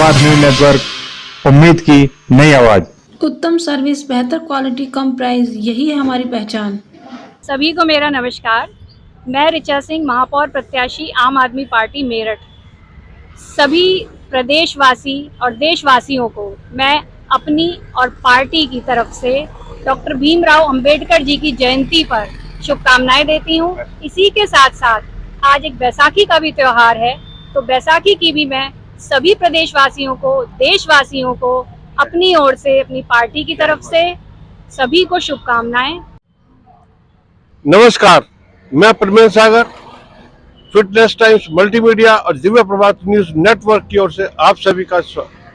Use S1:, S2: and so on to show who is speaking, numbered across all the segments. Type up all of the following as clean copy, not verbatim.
S1: आवाज news network, उम्मीद की नई आवाज।
S2: उत्तम सर्विस, बेहतर क्वालिटी, कम प्राइस, यही है हमारी पहचान।
S3: सभी को मेरा नमस्कार। मैं ऋचा सिंह, महापौर प्रत्याशी आम आदमी पार्टी मेरठ। सभी प्रदेशवासी और देशवासियों को मैं अपनी और पार्टी की तरफ से डॉक्टर भीमराव अंबेडकर जी की जयंती पर शुभकामनाएं देती हूं। इसी के साथ साथ आज एक बैसाखी का भी त्यौहार है, तो बैसाखी की भी मैं सभी प्रदेशवासियों को, देशवासियों को अपनी ओर से, अपनी पार्टी की तरफ से सभी को शुभकामनाएं।
S4: नमस्कार, मैं परमेश सागर, फिटनेस टाइम्स मल्टीमीडिया और दिव्य प्रभात न्यूज नेटवर्क की ओर से आप सभी का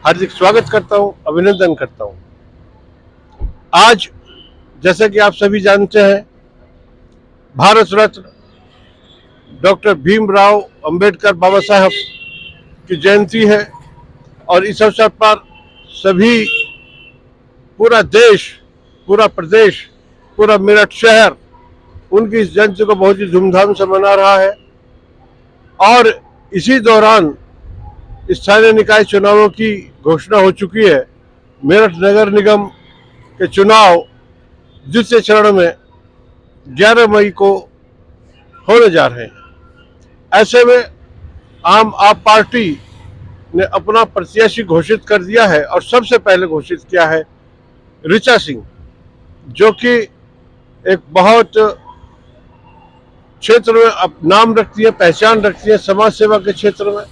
S4: हार्दिक स्वागत करता हूं, अभिनंदन करता हूं। आज जैसे कि आप सभी जानते हैं, भारत रत्न डॉक्टर भीमराव अंबेडकर बाबा साहब की जयंती है और इस अवसर पर सभी पूरा देश, पूरा प्रदेश, पूरा मेरठ शहर उनकी इस जयंती को बहुत ही धूमधाम से मना रहा है। और इसी दौरान स्थानीय निकाय चुनावों की घोषणा हो चुकी है। मेरठ नगर निगम के चुनाव दूसरे चरण में 11 मई को होने जा रहे हैं। ऐसे में आम आदमी पार्टी ने अपना प्रत्याशी घोषित कर दिया है और सबसे पहले घोषित किया है ऋचा सिंह, जो कि एक बहुत क्षेत्र में नाम रखती है, पहचान रखती है। समाज सेवा के क्षेत्र में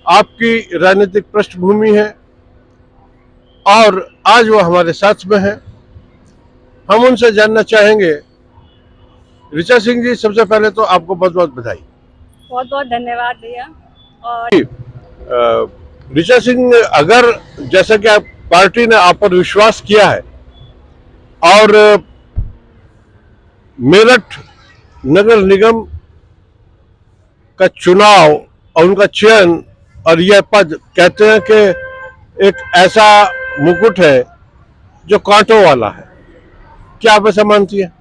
S4: आपकी राजनीतिक पृष्ठभूमि है और आज वो हमारे साथ में है। हम उनसे जानना चाहेंगे। ऋचा सिंह जी, सबसे पहले तो आपको बहुत बहुत बधाई।
S3: बहुत बहुत धन्यवाद भैया। और
S4: ऋचा सिंह, अगर जैसा कि आप पार्टी ने आप पर विश्वास किया है और मेरठ नगर निगम का चुनाव और उनका चयन और यह पद, कहते हैं कि एक ऐसा मुकुट है जो कांटों वाला है, क्या आप ऐसा मानती है?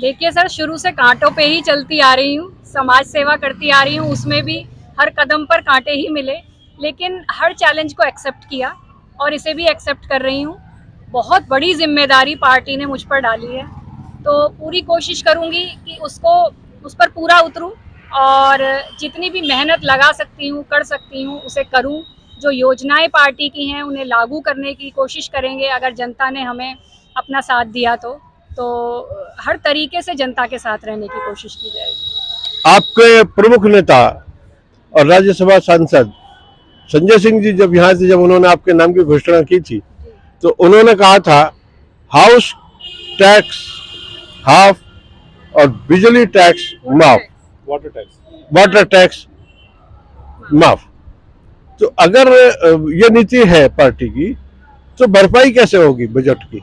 S3: देखिए सर, शुरू से कांटों पे ही चलती आ रही हूँ, समाज सेवा करती आ रही हूँ, उसमें भी हर कदम पर कांटे ही मिले, लेकिन हर चैलेंज को एक्सेप्ट किया और इसे भी एक्सेप्ट कर रही हूँ। बहुत बड़ी जिम्मेदारी पार्टी ने मुझ पर डाली है, तो पूरी कोशिश करूँगी कि उस पर पूरा उतरूँ और जितनी भी मेहनत लगा सकती हूँ, कर सकती हूँ, उसे करूँ। जो योजनाएं पार्टी की हैं उन्हें लागू करने की कोशिश करेंगे, अगर जनता ने हमें अपना साथ दिया तो हर तरीके से जनता के साथ रहने की कोशिश की जाएगी।
S4: आपके प्रमुख नेता और राज्यसभा सांसद संजय सिंह जी जब यहाँ से, जब उन्होंने आपके नाम की घोषणा की थी, तो उन्होंने कहा था हाउस टैक्स हाफ और बिजली टैक्स माफ, वाटर टैक्स माफ। तो अगर ये नीति है पार्टी की, तो भरपाई कैसे होगी बजट की?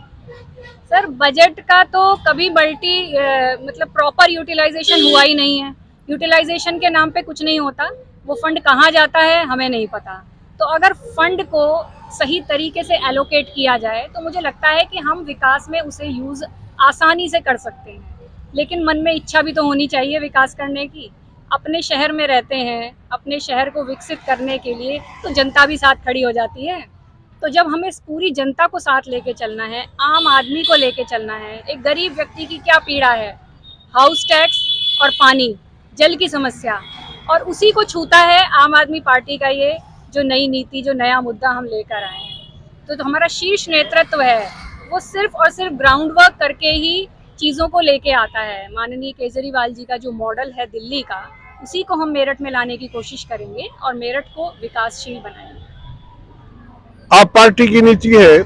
S3: सर, बजट का तो कभी मतलब प्रॉपर यूटिलाइजेशन हुआ ही नहीं है। यूटिलाइजेशन के नाम पे कुछ नहीं होता, वो फंड कहाँ जाता है हमें नहीं पता। तो अगर फंड को सही तरीके से एलोकेट किया जाए तो मुझे लगता है कि हम विकास में उसे यूज़ आसानी से कर सकते हैं। लेकिन मन में इच्छा भी तो होनी चाहिए विकास करने की। अपने शहर में रहते हैं, अपने शहर को विकसित करने के लिए तो जनता भी साथ खड़ी हो जाती है। तो जब हमें पूरी जनता को साथ लेके चलना है, आम आदमी को लेके चलना है, एक गरीब व्यक्ति की क्या पीड़ा है, हाउस टैक्स और पानी, जल की समस्या, और उसी को छूता है आम आदमी पार्टी का ये जो नई नीति, जो नया मुद्दा हम लेकर आए हैं। तो हमारा शीर्ष नेतृत्व है, वो सिर्फ और सिर्फ ग्राउंड वर्क करके ही चीज़ों को लेके आता है। माननीय केजरीवाल जी का जो मॉडल है दिल्ली का, उसी को हम मेरठ में लाने की कोशिश करेंगे और मेरठ को विकासशील बनाएंगे।
S4: आप पार्टी की नीति है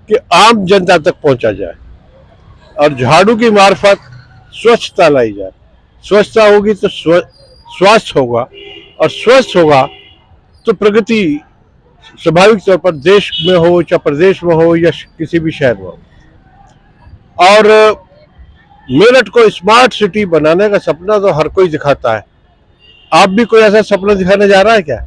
S4: कि आम जनता तक पहुंचा जाए और झाड़ू की मार्फत स्वच्छता लाई जाए। स्वच्छता होगी तो स्वास्थ्य होगा और स्वस्थ होगा तो प्रगति स्वाभाविक तौर पर देश में हो, चाहे प्रदेश में हो या किसी भी शहर में हो। और मेरठ को स्मार्ट सिटी बनाने का सपना तो हर कोई दिखाता है। आप भी कोई ऐसा सपना दिखाने जा रहा है क्या?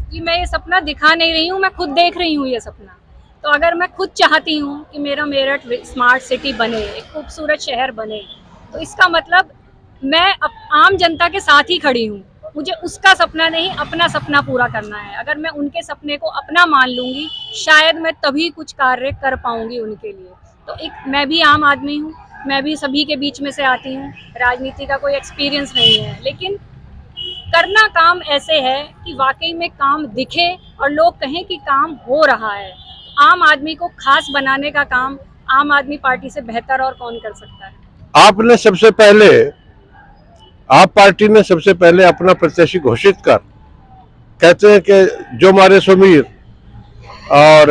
S3: जी, मैं ये सपना दिखा नहीं रही हूँ, मैं खुद देख रही हूँ ये सपना। तो अगर मैं खुद चाहती हूँ कि मेरा मेरठ स्मार्ट सिटी बने, एक खूबसूरत शहर बने, तो इसका मतलब मैं आम जनता के साथ ही खड़ी हूँ। मुझे उसका सपना नहीं, अपना सपना पूरा करना है। अगर मैं उनके सपने को अपना मान लूँगी, शायद मैं तभी कुछ कार्य कर पाऊँगी उनके लिए। तो एक मैं भी आम आदमी हूँ, मैं भी सभी के बीच में से आती हूँ, राजनीति का कोई एक्सपीरियंस नहीं है, लेकिन करना काम ऐसे है कि वाकई में काम दिखे और लोग कहें कि काम हो रहा है। आम आदमी को खास बनाने का काम आम आदमी पार्टी से बेहतर और कौन कर सकता है।
S4: आपने सबसे पहले, आप पार्टी ने सबसे पहले अपना प्रत्याशी घोषित कर, कहते हैं कि जो मारे सो मीर, और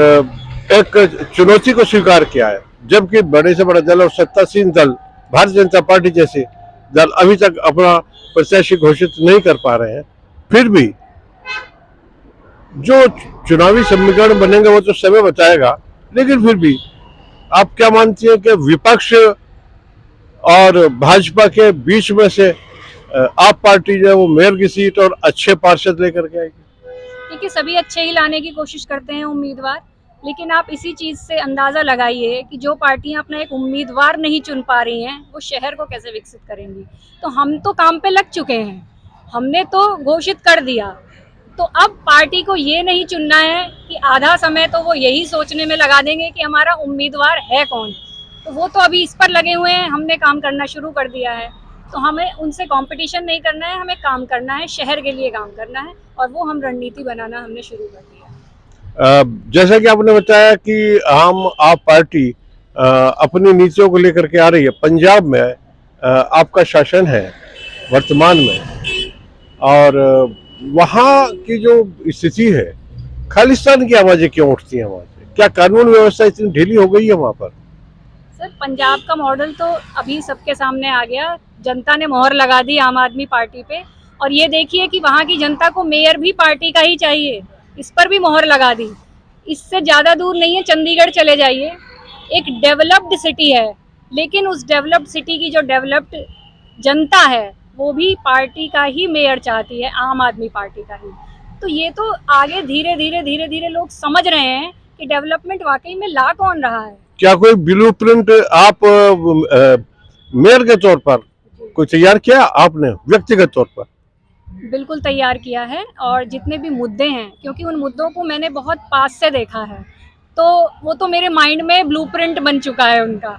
S4: एक चुनौती को स्वीकार किया है, जबकि बड़े से बड़ा दल और सत्तासीन दल भारतीय जनता पार्टी जैसे दल अभी तक अपना प्रत्याशी घोषित नहीं कर पा रहे हैं। फिर भी जो चुनावी समीकरण बनेंगे वो तो समय बताएगा, लेकिन फिर भी आप क्या मानती हैं कि विपक्ष और भाजपा के बीच में से आप पार्टी जो है वो मेयर की सीट और अच्छे पार्षद लेकर के आएगी?
S3: देखिए, सभी अच्छे ही लाने की कोशिश करते हैं उम्मीदवार, लेकिन आप इसी चीज़ से अंदाज़ा लगाइए कि जो पार्टियां अपना एक उम्मीदवार नहीं चुन पा रही हैं, वो शहर को कैसे विकसित करेंगी। तो हम तो काम पे लग चुके हैं, हमने तो घोषित कर दिया, तो अब पार्टी को ये नहीं चुनना है कि आधा समय तो वो यही सोचने में लगा देंगे कि हमारा उम्मीदवार है कौन। तो वो तो अभी इस पर लगे हुए हैं, हमने काम करना शुरू कर दिया है। तो हमें उनसे कंपटीशन नहीं करना है, हमें काम करना है, शहर के लिए काम करना है, और वो हम रणनीति बनाना हमने शुरू कर दिया।
S4: जैसा कि आपने बताया कि आप पार्टी अपनी नीतियों को लेकर के आ रही है। पंजाब में आपका शासन है वर्तमान में, और वहाँ की जो स्थिति है, खालिस्तान की आवाजें क्यों उठती हैं वहाँ से? क्या कानून व्यवस्था इतनी ढीली हो गई है वहाँ पर?
S3: सर, पंजाब का मॉडल तो अभी सबके सामने आ गया, जनता ने मोहर लगा दी आम आदमी पार्टी पे, और ये देखिए कि वहाँ की जनता को मेयर भी पार्टी का ही चाहिए, इस पर भी मोहर लगा दी। इससे ज़्यादा दूर नहीं है, चंडीगढ़ चले जाइए, एक डेवलप्ड सिटी है, लेकिन उस डेवलप्ड सिटी की जो डेवलप्ड जनता है वो भी पार्टी का ही मेयर चाहती है, आम आदमी पार्टी का ही। तो ये तो आगे धीरे धीरे लोग समझ रहे हैं कि डेवलपमेंट वाकई में ला कौन रहा है।
S4: क्या कोई ब्लूप्रिंट आप मेयर के तौर पर कोई तैयार किया आपने व्यक्तिगत तौर पर?
S3: बिल्कुल तैयार किया है, और जितने भी मुद्दे हैं, क्योंकि उन मुद्दों को मैंने बहुत पास से देखा है, तो वो तो मेरे माइंड में ब्लूप्रिंट बन चुका है उनका,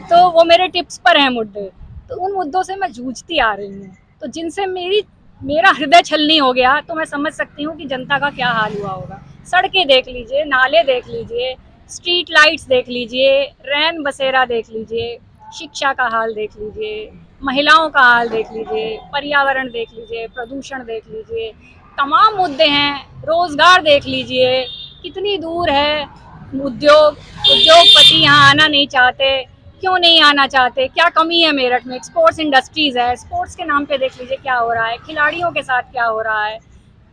S3: तो वो मेरे टिप्स पर हैं मुद्दे। तो उन मुद्दों से मैं जूझती आ रही हूँ, तो जिनसे मेरा हृदय छलनी हो गया, तो मैं समझ सकती हूँ कि जनता का क्या हाल हुआ होगा। सड़कें देख लीजिए, नाले देख लीजिए, स्ट्रीट लाइट्स देख लीजिए, रैन बसेरा देख लीजिए, शिक्षा का हाल देख लीजिए, महिलाओं का हाल देख लीजिए, पर्यावरण देख लीजिए, प्रदूषण देख लीजिए, तमाम मुद्दे हैं। रोजगार देख लीजिए, कितनी दूर है उद्योगपति यहाँ आना नहीं चाहते, क्यों नहीं आना चाहते, क्या कमी है मेरठ में? स्पोर्ट्स इंडस्ट्रीज है, स्पोर्ट्स के नाम पे देख लीजिए क्या हो रहा है, खिलाड़ियों के साथ क्या हो रहा है।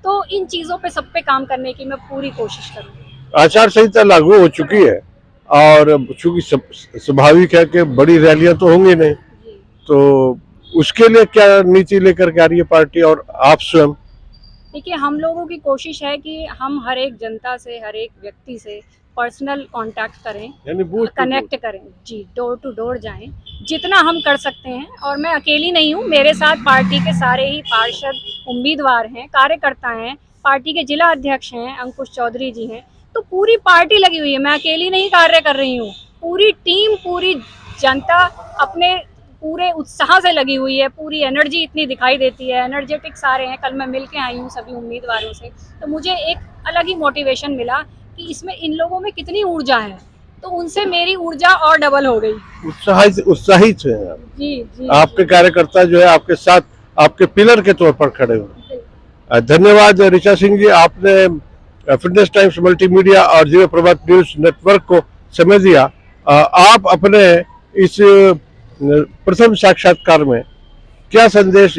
S3: तो इन चीज़ों पे सब पे काम करने की मैं पूरी कोशिश करूँगी।
S4: आचार संहिता लागू हो चुकी है, और चूंकि स्वाभाविक है कि बड़ी रैलियां तो होंगी नहीं, तो उसके लिए क्या नीति लेकर के आ रही है पार्टी और आप स्वयं?
S3: देखिए, हम लोगों की कोशिश है कि हम हर एक जनता से, हर एक व्यक्ति से पर्सनल कांटेक्ट करें,
S4: यानी
S3: कनेक्ट करें, जी, डोर टू डोर जाएं, जितना हम कर सकते हैं। और मैं अकेली नहीं हूँ, मेरे साथ पार्टी के सारे ही पार्षद उम्मीदवार हैं, कार्यकर्ता हैं, पार्टी के जिला अध्यक्ष हैं, अंकुश चौधरी जी हैं, तो पूरी पार्टी लगी हुई है, मैं अकेली नहीं कार्य कर रही हूँ, पूरी टीम, पूरी जनता अपने पूरे उत्साह से लगी हुई है, पूरी एनर्जी इतनी दिखाई देती है, एनर्जेटिक सारे हैं। कल मैं मिल के आई हूँ सभी उम्मीदवारों से, तो मुझे एक अलग ही मोटिवेशन मिला कि इसमें इन लोगों में कितनी ऊर्जा है, तो उनसे मेरी ऊर्जा और डबल हो गई।
S4: उत्साहित हैं आप।
S3: जी,
S4: आपके कार्यकर्ता जो है आपके साथ, आपके पिलर के तौर पर खड़े हुए। धन्यवाद ऋचा सिंह जी, आपने फिटनेस टाइम्स मल्टीमीडिया और दिव्य प्रभात न्यूज नेटवर्क को समय दिया। आप अपने इस प्रथम साक्षात्कार में क्या संदेश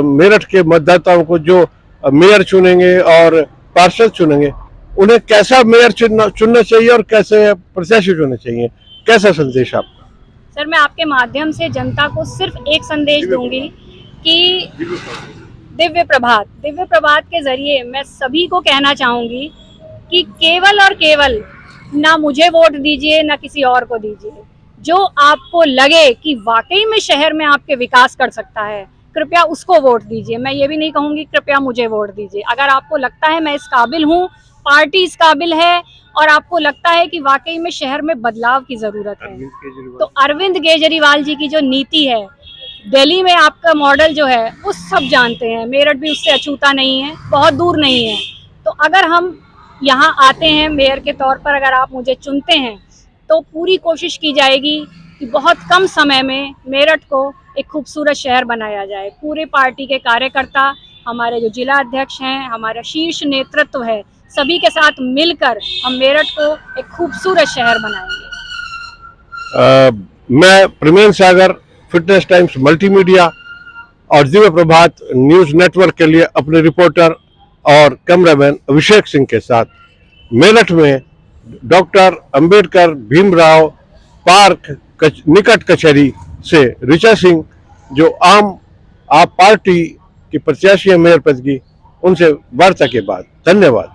S4: मेरठ के मतदाताओं को, जो मेयर चुनेंगे और पार्षद चुनेंगे, उन्हें कैसा मेयर चुनना चाहिए और कैसे प्रत्याशी चुनने चाहिए, कैसा संदेश आपका?
S3: सर, मैं आपके माध्यम से जनता को सिर्फ एक संदेश दूंगी कि दिव्य प्रभात के जरिए मैं सभी को कहना चाहूंगी कि केवल और केवल ना मुझे वोट दीजिए, ना किसी और को दीजिए। जो आपको लगे कि वाकई में शहर में आपके विकास कर सकता है, कृपया उसको वोट दीजिए। मैं ये भी नहीं कहूंगी कृपया मुझे वोट दीजिए। अगर आपको लगता है मैं इस काबिल हूँ, पार्टी इस काबिल है, और आपको लगता है कि वाकई में शहर में बदलाव की जरूरत है, तो अरविंद केजरीवाल जी की जो नीति है, दिल्ली में आपका मॉडल जो है वो सब जानते हैं, मेरठ भी उससे अछूता नहीं है, बहुत दूर नहीं है। तो अगर हम यहाँ आते हैं मेयर के तौर पर, अगर आप मुझे चुनते हैं, तो पूरी कोशिश की जाएगी कि बहुत कम समय में मेरठ को एक खूबसूरत शहर बनाया जाए। पूरे पार्टी के कार्यकर्ता, हमारे जो जिला अध्यक्ष हैं, हमारा शीर्ष नेतृत्व है, सभी के साथ मिलकर हम मेरठ को एक खूबसूरत शहर बनाएंगे।
S4: मैं प्रवीण सागर, फिटनेस टाइम्स मल्टीमीडिया और दिव्य प्रभात न्यूज नेटवर्क के लिए अपने रिपोर्टर और कैमरामैन अभिषेक सिंह के साथ मेरठ में डॉक्टर अंबेडकर भीमराव पार्क निकट कचहरी से ऋचा सिंह, जो आप पार्टी की प्रत्याशी है मेयर पद की, उनसे वार्ता के बाद। धन्यवाद।